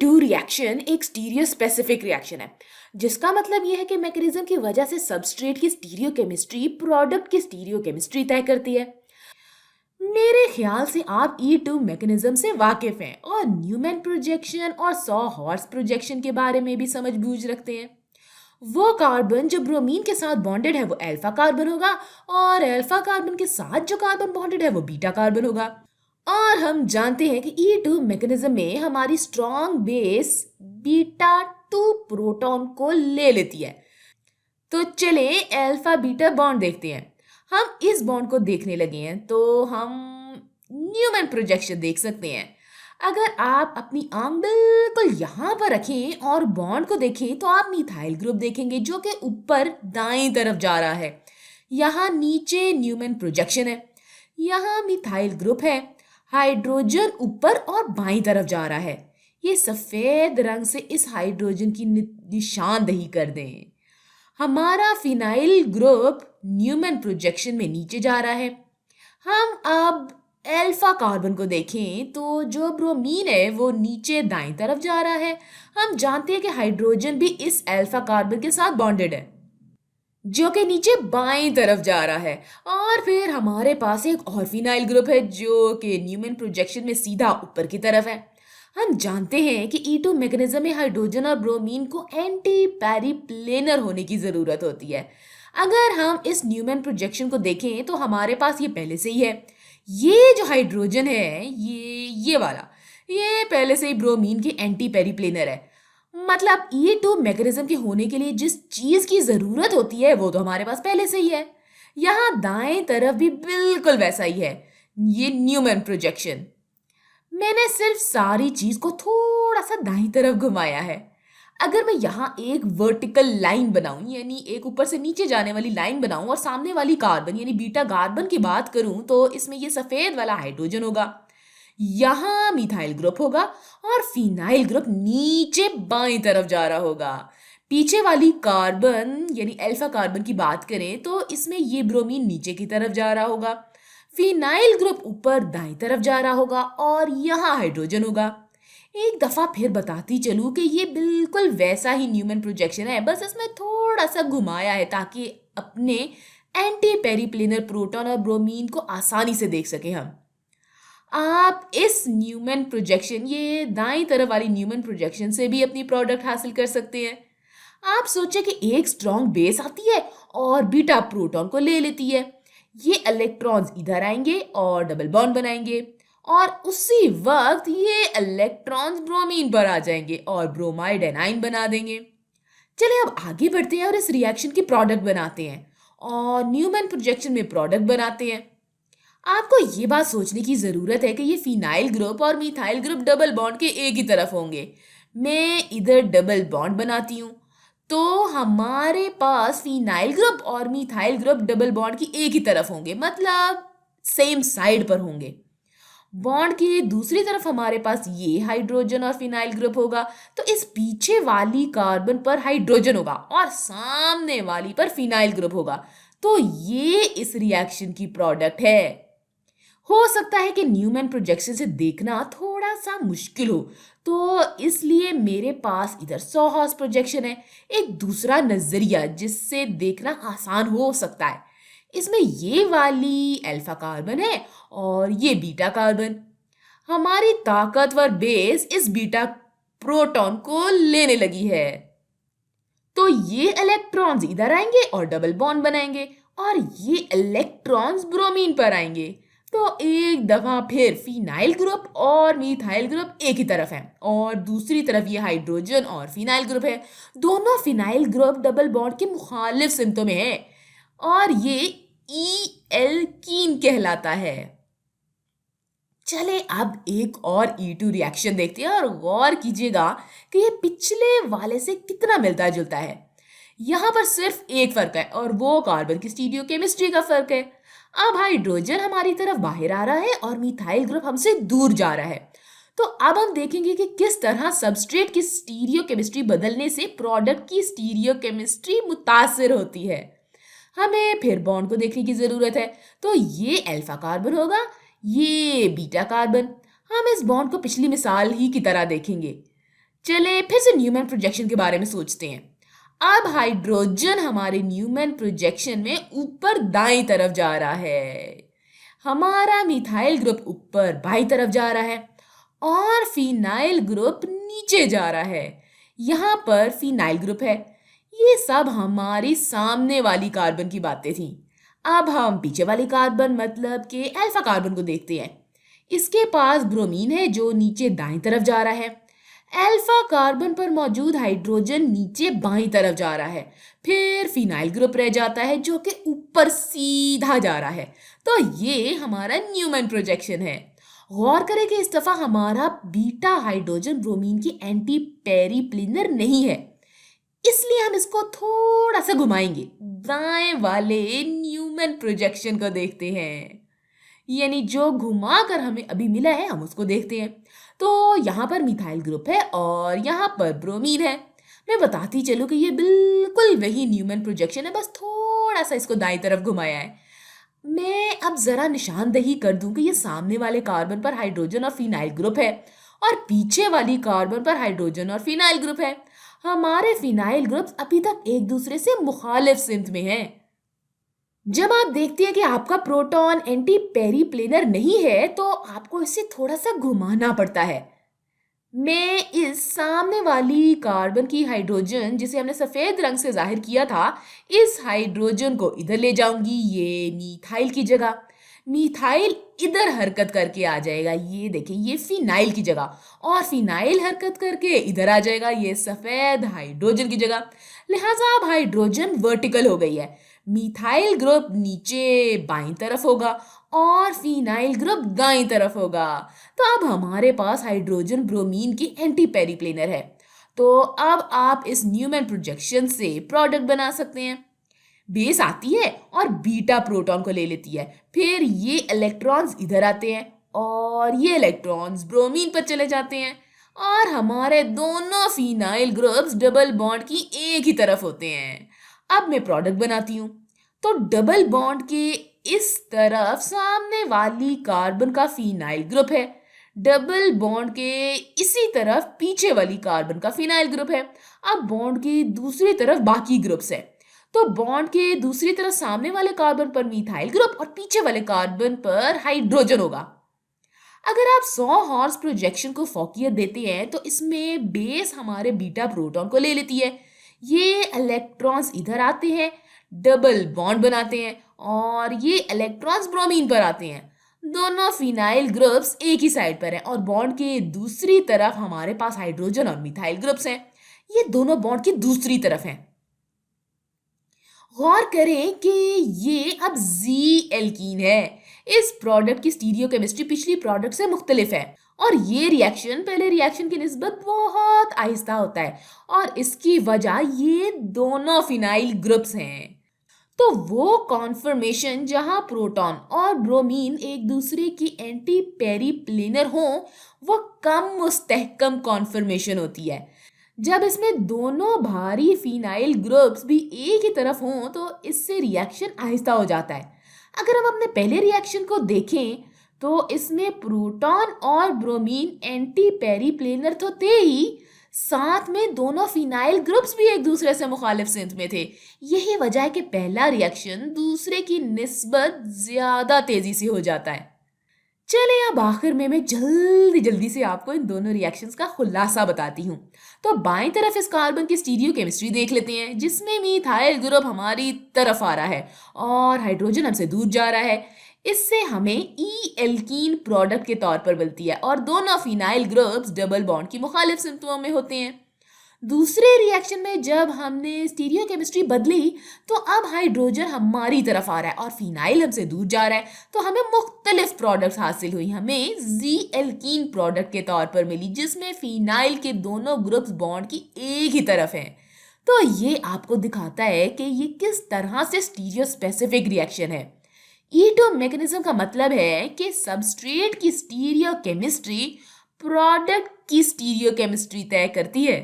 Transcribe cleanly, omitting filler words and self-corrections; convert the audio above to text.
E2 reaction एक stereo specific reaction है, जिसका मतलब यह है कि मैकेनिज्म की वजह से सबस्ट्रेट की स्टीरियो केमिस्ट्री प्रोडक्ट की स्टीरियो केमिस्ट्री तय करती है। मेरे ख्याल से आप E2 मैकेनिज्म से वाकिफ हैं और न्यूमैन प्रोजेक्शन और सॉ हॉर्स प्रोजेक्शन के बारे में भी समझ बूझ रखते हैं। वो कार्बन जो ब्रोमीन के साथ बॉन्डेड है वो अल्फा कार्बन होगा, और अल्फा कार्बन के साथ जो कार्बन बॉन्डेड है वो बीटा कार्बन होगा। और हम जानते हैं कि E2 मैकेनिज्म में हमारी स्ट्रॉन्ग बेस बीटा 2 प्रोटॉन को ले लेती है। तो चले अल्फा बीटा बॉन्ड देखते हैं। हम इस बॉन्ड को देखने लगे हैं तो हम न्यूमैन प्रोजेक्शन देख सकते हैं। अगर आप अपनी आंख बिल्कुल यहाँ पर रखें और बॉन्ड को देखें तो आप मिथाइल ग्रुप देखेंगे जो कि ऊपर दाईं तरफ जा रहा है। यहाँ नीचे न्यूमैन प्रोजेक्शन है, यहाँ मिथाइल ग्रुप है। हाइड्रोजन ऊपर और बाईं तरफ जा रहा है। ये सफेद रंग से इस हाइड्रोजन की निशानदेही कर दें। हमारा फिनाइल ग्रुप न्यूमैन प्रोजेक्शन में नीचे जा रहा है। हम अब अल्फा कार्बन को देखें तो जो ब्रोमीन है वो नीचे दाईं तरफ जा रहा है। हम जानते हैं कि हाइड्रोजन भी इस अल्फा कार्बन के साथ बॉन्डेड है जो कि नीचे बाईं तरफ जा रहा है। और फिर हमारे पास एक और फिनाइल ग्रुप है जो कि न्यूमैन प्रोजेक्शन में सीधा ऊपर की तरफ है। हम जानते हैं कि E2 मैकेनिज्म में हाइड्रोजन और ब्रोमीन को एंटी पेरिप्लेनर होने की ज़रूरत होती है। अगर हम इस न्यूमैन प्रोजेक्शन को देखें तो हमारे पास ये पहले से ही है। ये जो हाइड्रोजन है ये वाला, ये पहले से ही ब्रोमीन की एंटी पेरिप्लेनर है। मतलब E2 मैकेनिज्म के होने के लिए जिस चीज़ की ज़रूरत होती है वो तो हमारे पास पहले से ही है। यहाँ दाएं तरफ भी बिल्कुल वैसा ही है, ये न्यूमैन प्रोजेक्शन। मैंने सिर्फ सारी चीज को थोड़ा सा दाईं तरफ घुमाया है। अगर मैं यहाँ एक वर्टिकल लाइन बनाऊं, यानी एक ऊपर से नीचे जाने वाली लाइन बनाऊं और सामने वाली कार्बन यानी बीटा कार्बन की बात करूं तो इसमें ये सफेद वाला हाइड्रोजन होगा, यहाँ मिथाइल ग्रुप होगा और फिनाइल ग्रुप नीचे बाईं तरफ जा रहा होगा। पीछे वाली कार्बन यानी अल्फा कार्बन की बात करें तो इसमें ये ब्रोमीन नीचे की तरफ जा रहा होगा, फिनाइल ग्रुप ऊपर दाईं तरफ जा रहा होगा और यहाँ हाइड्रोजन होगा। एक दफा फिर बताती चलूं कि ये बिल्कुल वैसा ही न्यूमैन प्रोजेक्शन है, बस इसमें थोड़ा सा घुमाया है ताकि अपने एंटी पेरिप्लेनर प्रोटॉन और ब्रोमीन को आसानी से देख सके हम। आप इस न्यूमैन प्रोजेक्शन, ये दाईं तरफ वाली न्यूमैन प्रोजेक्शन से भी अपनी प्रोडक्ट हासिल कर सकते हैं। आप सोचे कि एक स्ट्रॉन्ग बेस आती है और बीटा प्रोटॉन को ले लेती है। ये इलेक्ट्रॉन्स इधर आएंगे और डबल बॉन्ड बनाएंगे और उसी वक्त ये इलेक्ट्रॉन्स ब्रोमीन पर आ जाएंगे और ब्रोमाइड एनाइन बना देंगे। चलिए अब आगे बढ़ते हैं और इस रिएक्शन की प्रोडक्ट बनाते हैं और न्यूमैन प्रोजेक्शन में प्रोडक्ट बनाते हैं। आपको ये बात सोचने की ज़रूरत है कि ये फिनाइल ग्रुप और मिथाइल ग्रुप डबल बॉन्ड के एक ही तरफ होंगे। मैं इधर डबल बॉन्ड बनाती हूँ तो हमारे पास फिनाइल ग्रुप और मिथाइल ग्रुप डबल बॉन्ड की एक ही तरफ होंगे, मतलब सेम साइड पर होंगे। बॉन्ड की दूसरी तरफ हमारे पास ये हाइड्रोजन और फिनाइल ग्रुप होगा, तो इस पीछे वाली कार्बन पर हाइड्रोजन होगा और सामने वाली पर फिनाइल ग्रुप होगा। तो ये इस रिएक्शन की प्रोडक्ट है। हो सकता है कि न्यूमैन प्रोजेक्शन से देखना थोड़ा सा मुश्किल हो, तो इसलिए मेरे पास इधर सॉ हॉर्स प्रोजेक्शन है, एक दूसरा नजरिया जिससे देखना आसान हो सकता है। इसमें ये वाली अल्फा कार्बन है और ये बीटा कार्बन। हमारी ताकतवर बेस इस बीटा प्रोटॉन को लेने लगी है, तो ये इलेक्ट्रॉन्स इधर आएंगे और डबल बॉन्ड बनाएंगे और ये इलेक्ट्रॉन्स ब्रोमीन पर आएंगे। तो एक दफा फिर फिनाइल ग्रुप और मिथाइल ग्रुप एक ही तरफ है और दूसरी तरफ ये हाइड्रोजन और फिनाइल ग्रुप है। दोनों फिनाइल ग्रुप डबल बॉन्ड के मुखालिफ सिमतों में है और ये एल्कीन कहलाता है। चले अब एक और E2 रिएक्शन देखते हैं और गौर कीजिएगा कि ये पिछले वाले से कितना मिलता जुलता है। यहाँ पर सिर्फ एक फर्क है और वो कार्बन की स्टीरियो केमिस्ट्री का फर्क है। अब हाइड्रोजन हमारी तरफ बाहर आ रहा है और मिथाइल ग्रुप हमसे दूर जा रहा है। तो अब हम देखेंगे कि किस तरह सबस्ट्रेट की स्टीरियो केमिस्ट्री बदलने से प्रोडक्ट की स्टीरियो केमिस्ट्री मुतासिर होती है। हमें फिर बॉन्ड को देखने की जरूरत है, तो ये अल्फा कार्बन होगा, ये बीटा कार्बन। हम इस बॉन्ड को पिछली मिसाल ही की तरह देखेंगे। चले फिर से न्यूमैन प्रोजेक्शन के बारे में सोचते हैं। अब हाइड्रोजन हमारे न्यूमैन प्रोजेक्शन में ऊपर दाईं तरफ जा रहा है, हमारा मिथाइल ग्रुप ऊपर बाईं तरफ जा रहा है और फिनाइल ग्रुप नीचे जा रहा है। यहाँ पर फिनाइल ग्रुप है। ये सब हमारी सामने वाली कार्बन की बातें थी। अब हम पीछे वाली कार्बन मतलब के अल्फा कार्बन को देखते हैं। इसके पास ब्रोमीन है जो नीचे दाईं तरफ जा रहा है। अल्फा कार्बन पर मौजूद हाइड्रोजन नीचे बाईं तरफ जा रहा है। फिर फिनाइल ग्रुप रह जाता है जो कि ऊपर सीधा जा रहा है। तो ये हमारा न्यूमैन प्रोजेक्शन है। गौर करें कि इस दफा हमारा बीटा हाइड्रोजन ब्रोमीन की एंटी पेरिप्लिनर नहीं है, इसलिए हम इसको थोड़ा सा घुमाएंगे। दाएं वाले न्यूमैन प्रोजेक्शन को देखते हैं, यानी जो घुमा कर हमें अभी मिला है हम उसको देखते हैं। तो यहाँ पर मिथाइल ग्रुप है और यहाँ पर ब्रोमीन है। मैं बताती चलूँ कि ये बिल्कुल वही न्यूमैन प्रोजेक्शन है, बस थोड़ा सा इसको दाईं तरफ घुमाया है। मैं अब जरा निशानदेही कर दूं कि ये सामने वाले कार्बन पर हाइड्रोजन और फिनाइल ग्रुप है और पीछे वाली कार्बन पर हाइड्रोजन और फिनाइल ग्रुप है। हमारे फिनाइल ग्रुप्स अभी तक एक दूसरे से मुखालिफ सिमत में हैं। जब आप देखते हैं कि आपका प्रोटॉन एंटी पेरिप्लेनर नहीं है तो आपको इसे थोड़ा सा घुमाना पड़ता है। मैं इस सामने वाली कार्बन की हाइड्रोजन जिसे हमने सफेद रंग से जाहिर किया था, इस हाइड्रोजन को इधर ले जाऊंगी, ये मिथाइल की जगह। मिथाइल इधर हरकत करके आ जाएगा, ये देखिए ये फिनाइल की जगह, और फिनाइल हरकत करके इधर आ जाएगा, ये सफेद हाइड्रोजन की जगह। लिहाजा अब हाइड्रोजन वर्टिकल हो गई है। मिथाइल ग्रुप नीचे बाईं तरफ होगा और फिनाइल ग्रुप दाईं तरफ होगा। तो अब हमारे पास हाइड्रोजन ब्रोमीन की एंटी पेरिप्लेनर है। तो अब आप इस न्यूमैन प्रोजेक्शन से प्रोडक्ट बना सकते हैं। बेस आती है और बीटा प्रोटॉन को ले लेती है, फिर ये इलेक्ट्रॉन्स इधर आते हैं और ये इलेक्ट्रॉन्स ब्रोमीन पर चले जाते हैं और हमारे दोनों फिनाइल ग्रुप्स डबल बॉन्ड की एक ही तरफ होते हैं। अब मैं प्रोडक्ट बनाती हूँ। तो डबल बॉन्ड के इस तरफ सामने वाली कार्बन का फिनाइल ग्रुप है, डबल बॉन्ड के इसी तरफ पीछे वाली कार्बन का फिनाइल ग्रुप है। अब बॉन्ड की दूसरी तरफ बाकी ग्रुप्स है। तो बॉन्ड के दूसरी तरफ सामने वाले कार्बन पर मिथाइल ग्रुप और पीछे वाले कार्बन पर हाइड्रोजन होगा। अगर आप 100 हॉर्स प्रोजेक्शन को फोकियत देते हैं तो इसमें बेस हमारे बीटा प्रोटॉन को ले लेती है। ये इलेक्ट्रॉन्स इधर आते हैं, डबल बॉन्ड बनाते हैं और ये इलेक्ट्रॉन्स ब्रोमीन पर आते हैं। दोनों फिनाइल ग्रुप्स एक ही साइड पर हैं और बॉन्ड के दूसरी तरफ हमारे पास हाइड्रोजन और मिथाइल ग्रुप्स हैं। ये दोनों बॉन्ड की दूसरी तरफ हैं। गौर करें कि ये अब जी एल्कीन है। इस प्रोडक्ट की स्टीरियोकेमिस्ट्री पिछली प्रोडक्ट से मुख्तलिफ है और ये रिएक्शन पहले रिएक्शन की निस्बत बहुत आहिस्ता होता है और इसकी वजह ये दोनों फिनाइल ग्रुप्स हैं। तो वो कॉन्फर्मेशन जहां प्रोटॉन और ब्रोमीन एक दूसरे की एंटी पेरिप्लेनर हो, वो कम मुस्तहकम कॉन्फर्मेशन होती है। जब इसमें दोनों भारी फिनाइल ग्रुप्स भी एक ही तरफ हों तो इससे रिएक्शन आहिस्ता हो जाता है। अगर हम अपने पहले रिएक्शन को देखें तो इसमें प्रोटॉन और ब्रोमीन एंटी पेरिप्लेनर तो थे ही, साथ में दोनों फिनाइल ग्रुप्स भी एक दूसरे से मुखालिफ सिमत में थे। यही वजह है कि पहला रिएक्शन दूसरे की निस्बत ज्यादा तेजी से हो जाता है। चले अब आखिर में मैं जल्दी जल्दी से आपको इन दोनों रिएक्शंस का खुलासा बताती हूँ। तो बाईं तरफ इस कार्बन की स्टीरियोकेमिस्ट्री देख लेते हैं, जिसमें मिथाइल ग्रुप हमारी तरफ आ रहा है और हाइड्रोजन हमसे दूर जा रहा है। इससे हमें ई एल्कीन प्रोडक्ट के तौर पर मिलती है और दोनों फिनाइल ग्रुप्स डबल बॉन्ड की मुखालिफ सिमतों में होते हैं। दूसरे रिएक्शन में जब हमने स्टीरियोकेमिस्ट्री बदली तो अब हाइड्रोजन हमारी तरफ आ रहा है और फिनाइल हमसे दूर जा रहा है, तो हमें मुख्तलिफ प्रोडक्ट्स हासिल हुई। हमें जी एल्कीन प्रोडक्ट के तौर पर मिली जिसमें फिनाइल के दोनों ग्रुप्स बॉन्ड की एक ही तरफ हैं। तो ये आपको दिखाता है कि ये किस तरह से स्टीरियो स्पेसिफिक रिएक्शन है। ईटो मैकेनिज्म का मतलब है कि सबस्ट्रेट की स्टीरियोकेमिस्ट्री प्रोडक्ट की स्टीरियोकेमिस्ट्री तय करती है।